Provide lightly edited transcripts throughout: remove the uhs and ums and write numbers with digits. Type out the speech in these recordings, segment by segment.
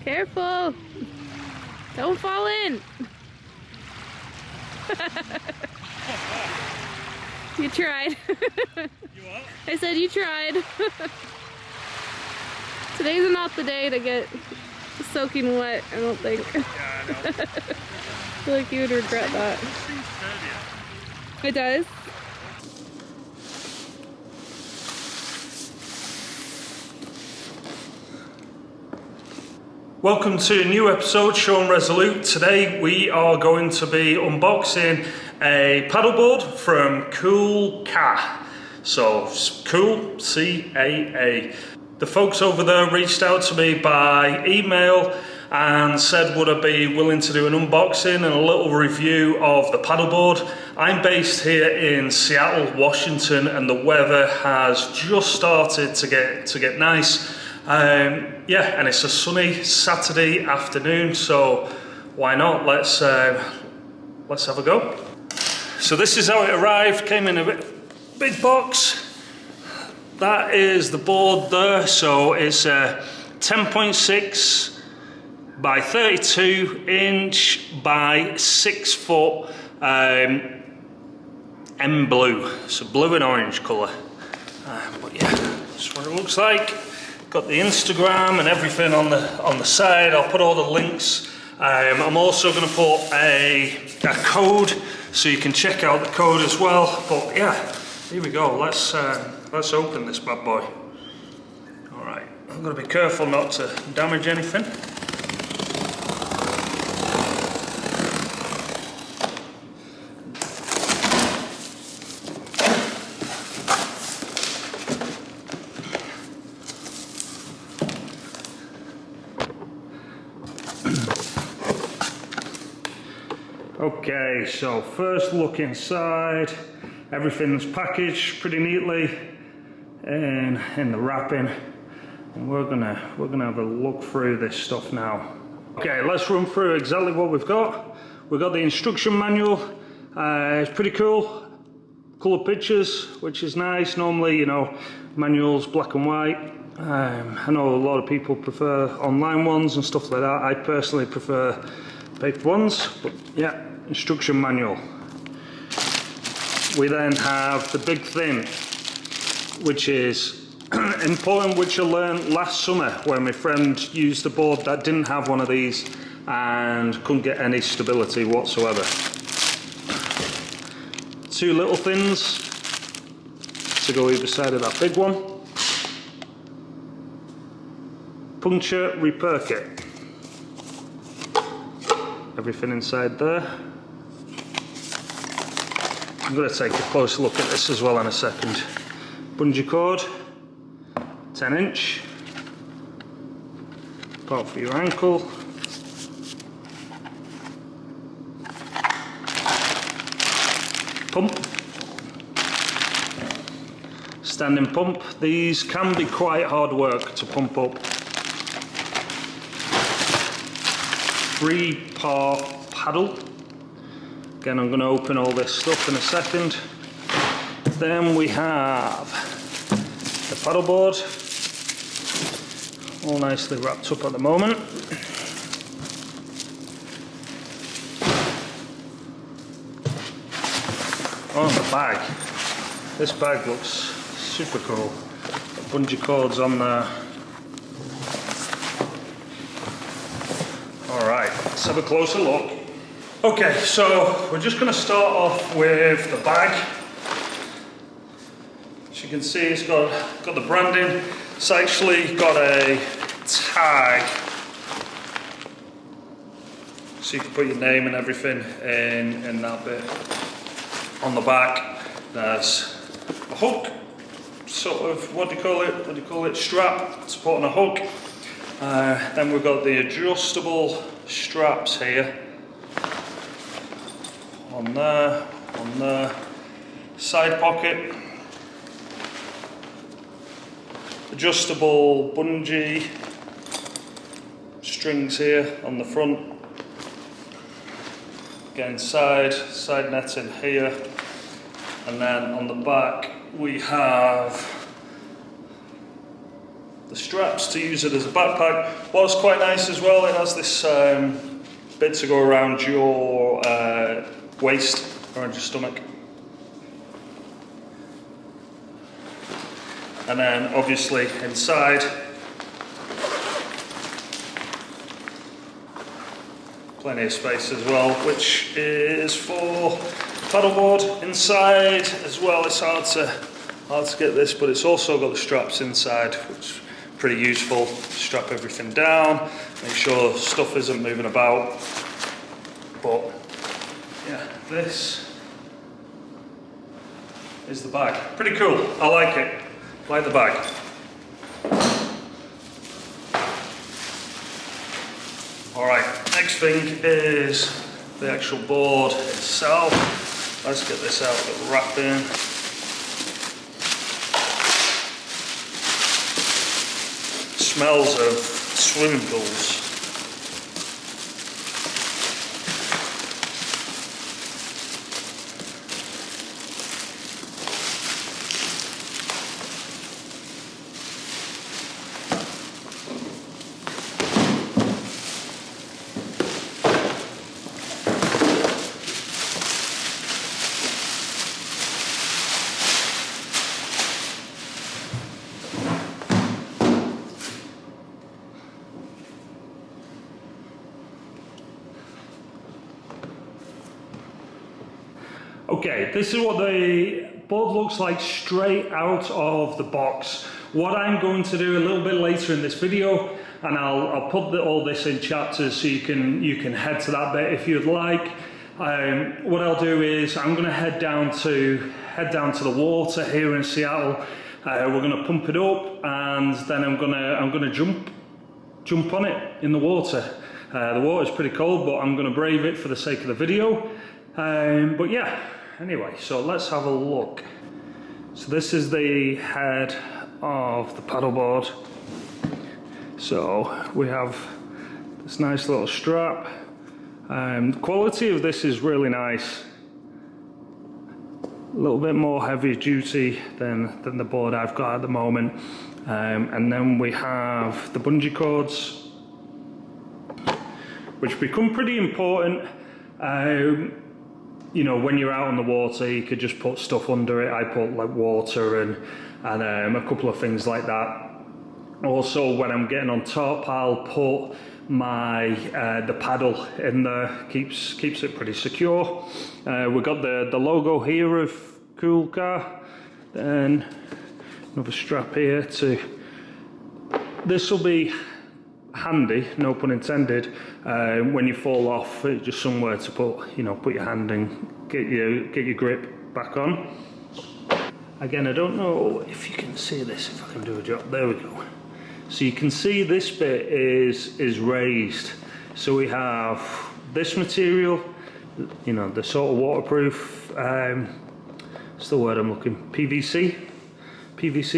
Careful! Don't fall in! You tried. You what? I said you tried. Today's not the day to get soaking wet, I don't think. Yeah, I know. I feel like you would regret that. It seems sturdier. It does? Welcome to a new episode, Sean Resolute. Today we are going to be unboxing a paddleboard from Coolcaa. So, Cool, C-A-A. The folks over there reached out to me by email and said would I be willing to do an unboxing and a little review of the paddleboard. I'm based here in Seattle, Washington, and the weather has just started to get nice. Yeah, and it's a sunny Saturday afternoon, so why not? Let's have a go. So this is how it arrived. Came in a big box. That is the board there. So it's a 10.6 by 32 inch by 6 foot M blue. So blue and orange colour. But yeah, that's what it looks like. Got the Instagram and everything on the side. I'll put all the links. I'm also going to put a code so you can check out the code as well. But yeah, here we go. Let's open this bad boy. All right, I'm going to be careful not to damage anything. Okay, so first look inside. Everything's packaged pretty neatly and in the wrapping. And we're gonna have a look through this stuff now. Okay, let's run through exactly what we've got. We've got the instruction manual. It's pretty cool. Colour pictures, which is nice. Normally, you know, manuals black and white. I know a lot of people prefer online ones and stuff like that. I personally prefer paper ones, but yeah, instruction manual. We then have the big thing, which is important, which I learned last summer when my friend used a board that didn't have one of these and couldn't get any stability whatsoever. Two little things to go either side of that big one. Puncture repair kit. Everything inside there. I'm going to take a closer look at this as well in a second. Bungeecord, 10 inch. Part for your ankle. Pump. Standing pump. These can be quite hard work to pump up. 3-part paddle. Again, I'm going to open all this stuff in a second. Then we have the paddleboard, all nicely wrapped up at the moment. Oh, the bag. This bag looks super cool. Got bungee cords on there. Alright, let's have a closer look. Okay, so we're just going to start off with the bag. As you can see, it's got the branding. It's actually got a tag, so you can put your name and everything in that bit. On the back, there's a hook, sort of, what do you call it, strap to put on a hook. Then we've got the adjustable straps here. On there, side pocket, adjustable bungee strings here on the front. Again, side netting here, and then on the back we have the straps to use it as a backpack. What's quite nice as well, it has this bit to go around your waist, around your stomach. And then obviously inside, plenty of space as well, which is for paddleboard inside as well. It's hard to get this, but it's also got the straps inside, which is pretty useful. Strap everything down, make sure stuff isn't moving about. But yeah, this is the bag. Pretty cool, I like it. Like the bag. Alright, next thing is the actual board itself. Let's get this out of the wrapping. Smells of swimming pools. Okay, this is what the board looks like straight out of the box. What I'm going to do a little bit later in this video, and I'll put all this in chapters so you can head to that bit if you'd like. What I'll do is I'm going to head down to the water here in Seattle. We're going to pump it up, and then I'm going to jump on it in the water. The water's pretty cold, but I'm going to brave it for the sake of the video. But yeah. Anyway, so let's have a look. So this is the head of the paddleboard. So we have this nice little strap. The quality of this is really nice. A little bit more heavy duty than the board I've got at the moment. And then we have the bungee cords, which become pretty important. You know, when you're out on the water, you could just put stuff under it. I put like water and a couple of things like that. Also, when I'm getting on top, I'll put my the paddle in there. Keeps it pretty secure. We've got the logo here of Coolcaa, then another strap here to. This will be handy, no pun intended, when you fall off, just somewhere to put your hand and get your grip back on. Again, I don't know if you can see this, if I can do a job. There we go. So you can see this bit is raised. So we have this material, the sort of waterproof, what's the word I'm looking, PVC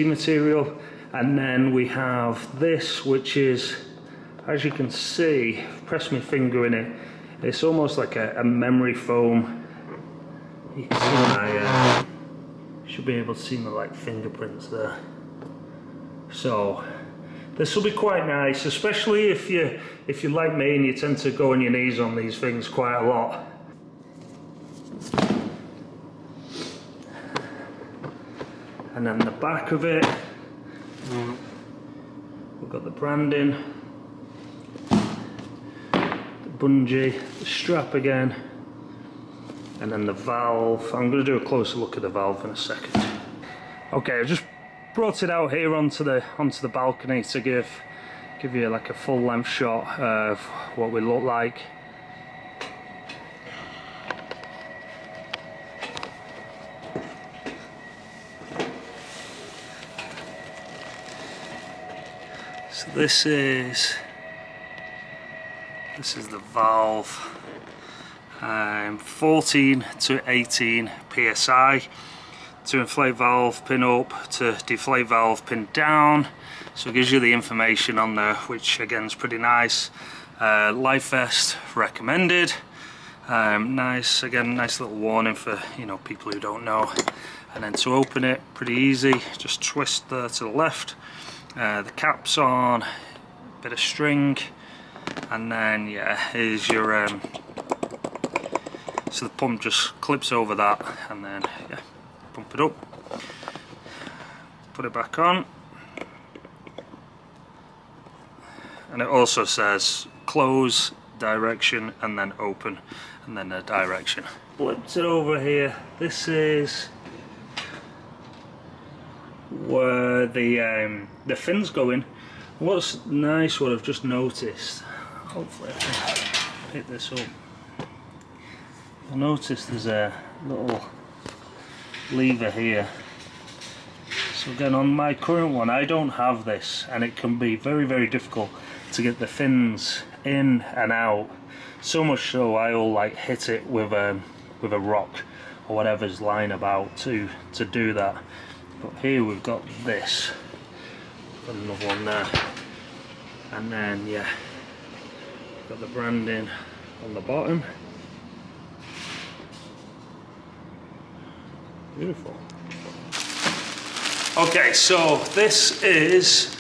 material, and then we have this, which is, as you can see, press my finger in it, it's almost like a memory foam. You can see should be able to see my like fingerprints there. So this will be quite nice, especially if you're like me and you tend to go on your knees on these things quite a lot. And then the back of it, we've got the branding. Bungee, the strap again, and then the valve. I'm going to do a closer look at the valve in a second. Okay, I just brought it out here onto the balcony to give you like a full length shot of what we look like. So this is the valve, 14 to 18 psi, to inflate valve pin up, to deflate valve pin down. So it gives you the information on there, which again is pretty nice. Life vest recommended. Nice little warning for people who don't know. And then to open it, pretty easy, just twist there to the left, The cap's on, a bit of string, and then yeah, here's your so the pump just clips over that, and then yeah, pump it up, put it back on, and it also says close, direction, and then open, and then a direction. Flipped it over here. This is where the fins go in. What's nice, what I've just noticed, hopefully I can pick this up, I noticed there's a little lever here. So again, on my current one I don't have this, and it can be very difficult to get the fins in and out, so much so I'll like hit it with a rock or whatever's lying about to do that. But here we've got this, got another one there, and then yeah, got the branding on the bottom. Beautiful. Okay, so this is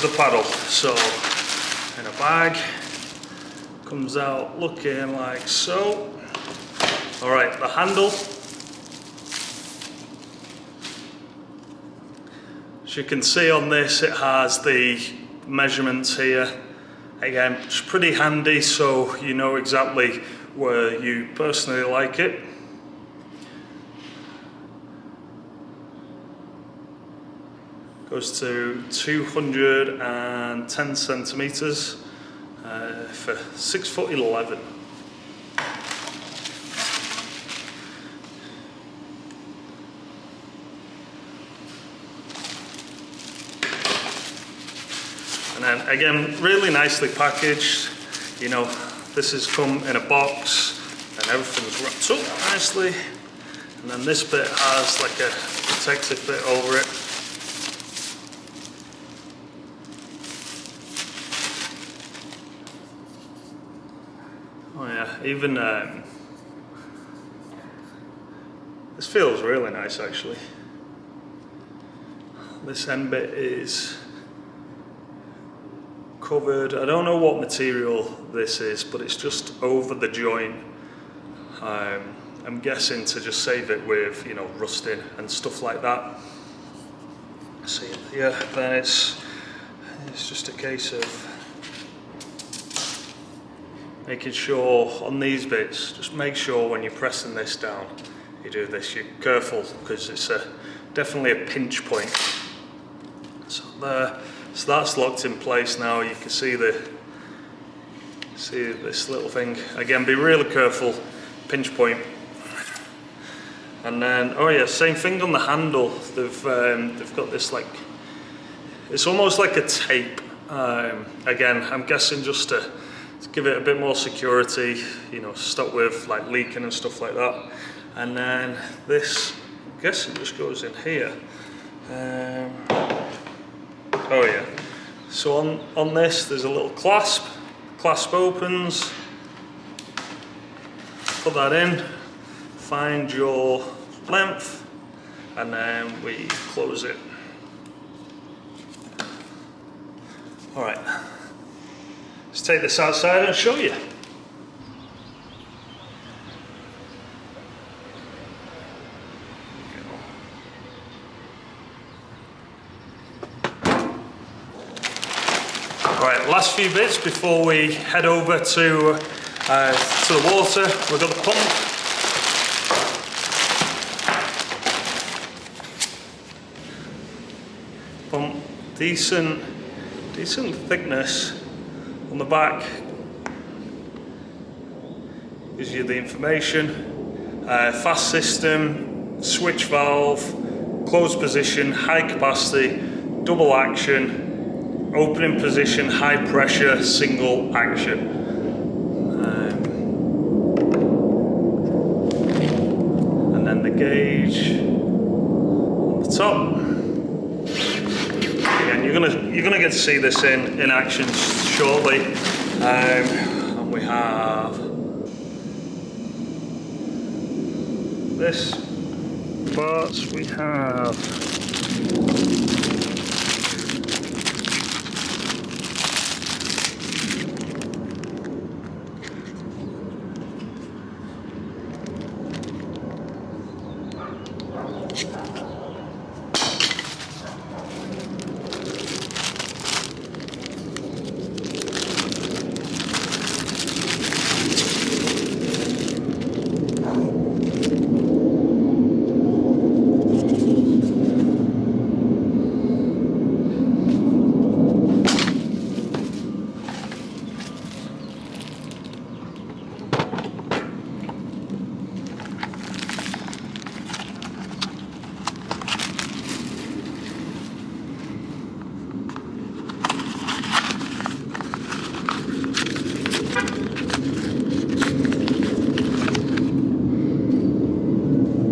the paddle. So in a bag, comes out looking like so. All right, the handle, as you can see on this, it has the measurements here. Again, it's pretty handy, so you know exactly where you personally like it. Goes to 210 centimeters for 6'11". And then again, really nicely packaged. You know, this has come in a box and everything's wrapped up nicely. And then this bit has like a protective bit over it. Oh yeah, even this feels really nice actually. This end bit is covered, I don't know what material this is, but it's just over the joint. I'm guessing to just save it with, you know, rusting and stuff like that. So yeah, then it's just a case of making sure on these bits, just make sure when you're pressing this down, you do this, you're careful, because it's definitely a pinch point. So there. So that's locked in place now. You can see this little thing. Again, be really careful, pinch point. And then, oh yeah, same thing on the handle. They've got this like, it's almost like a tape. Again, I'm guessing just to give it a bit more security, you know, stop with like leaking and stuff like that. And then this, I'm guessing just goes in here. Oh yeah, so on this there's a little clasp opens, put that in, find your length, and then we close it. All right, let's take this outside and show you. Right, last few bits before we head over to the water. We've got the pump. Pump, decent thickness on the back. Gives you the information. Fast system, switch valve, closed position, high capacity, double action. Opening position, high pressure, single action. And then the gauge on the top. Again, you're gonna get to see this in action shortly. And we have this. parts we have.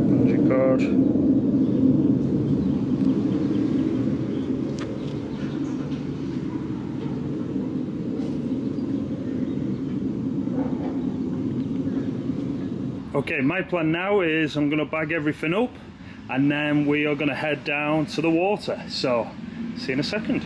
Bungeecord. Okay, my plan now is I'm going to bag everything up and then we are going to head down to the water. So, see you in a second.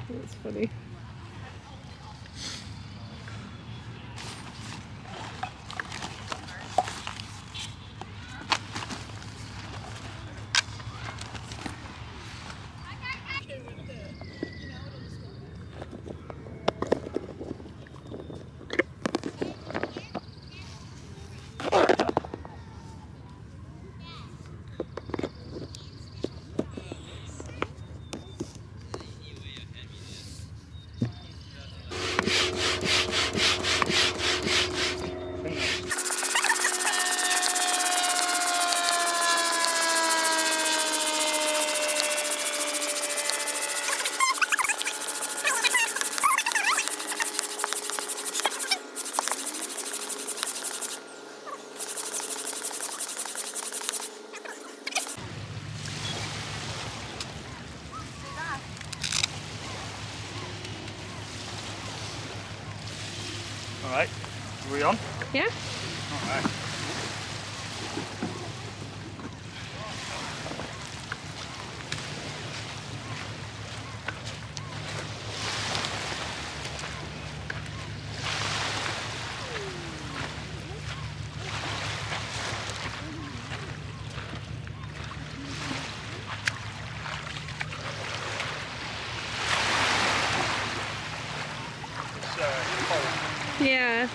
That's funny. Alright, are we on? Yeah? Alright. Yeah.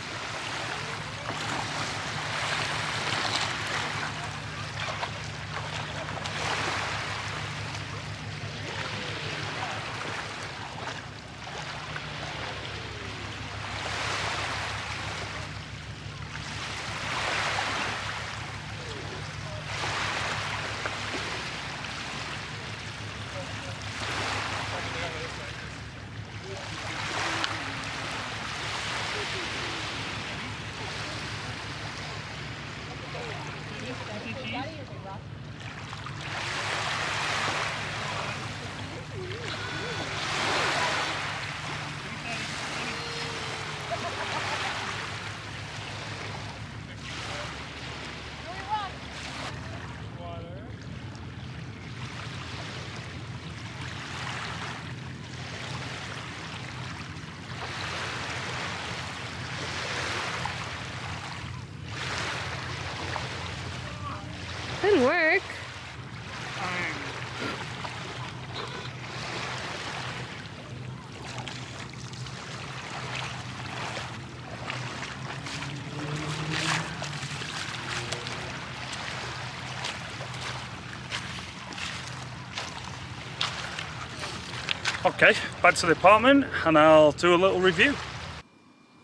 Didn't work. Okay, back to the apartment and I'll do a little review.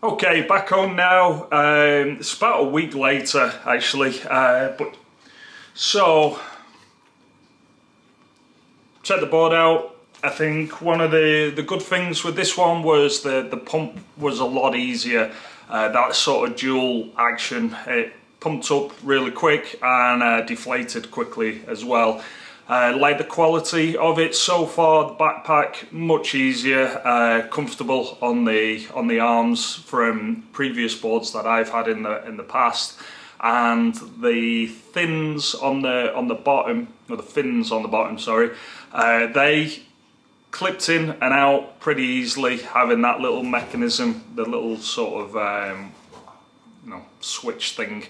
Okay, back home now. It's about a week later, actually. So check the board out. I think one of the good things with this one was the pump was a lot easier. That sort of dual action. It pumped up really quick and deflated quickly as well. Like the quality of it so far. The backpack much easier, comfortable on the arms from previous boards that I've had in the past, and the fins on the bottom, or the fins on the bottom, sorry, they clipped in and out pretty easily, having that little mechanism, the little sort of switch thing.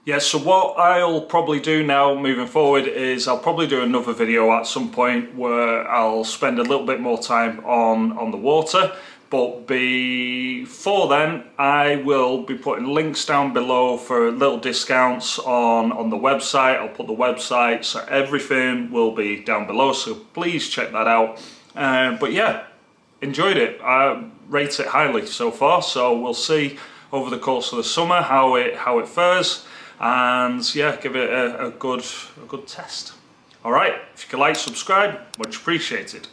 Yeah, so what I'll probably do now moving forward is I'll probably do another video at some point where I'll spend a little bit more time on the water, but before then I will be putting links down below for little discounts on the website. I'll put the website, so everything will be down below, so please check that out. But yeah, enjoyed it. I rate it highly so far, so we'll see over the course of the summer how it fares. And yeah, give it a good test. All right, if you could like, subscribe, much appreciated.